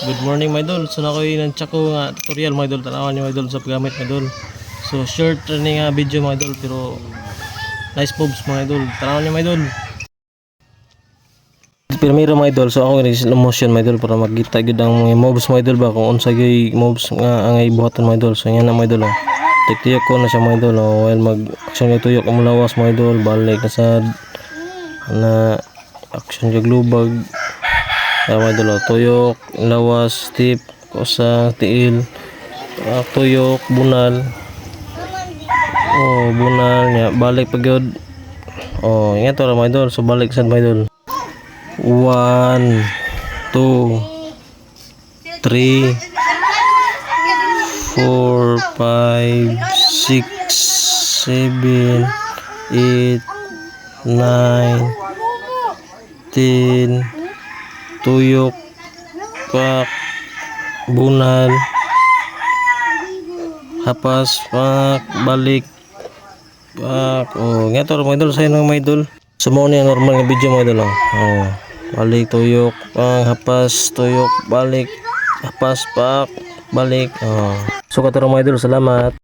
Good morning mga idol. So na ko'y nang ko nga tutorial mga idol. Tanawan niyo mga idol sa paggamit mga idol. So short ni nga video mga idol pero nice moves mga idol. Tanawan niyo mga idol. Primero mga idol, so ako rin slow motion mga idol para magkita gid ang mga moves mga idol ba kung unsa gyud moves nga angay buhaton mga idol. So yan na mga idol. Tiktiyok ko na siya mga idol. While mag action tuyok ang lawas mga idol, balik na sa na action yung lubag. Mga idol, tuyok, lawas, tip, kosa, tiil, tuyok, bunal. Oh, bunal nya balik pag yun. Oh, ingat to mga idol. So balik sad mga idol. 1 2 3 4 5 6 7 8 9 10 tuyok, pak, bunal, hapas, pak, balik, pak. Oh, ngato mga idol sa mga idol. Sumo ni normal nga video mga idol. Oh, balik tuyok, pak, hapas, tuyok, balik, hapas, pak, balik. Oh. So katong mga idol, salamat.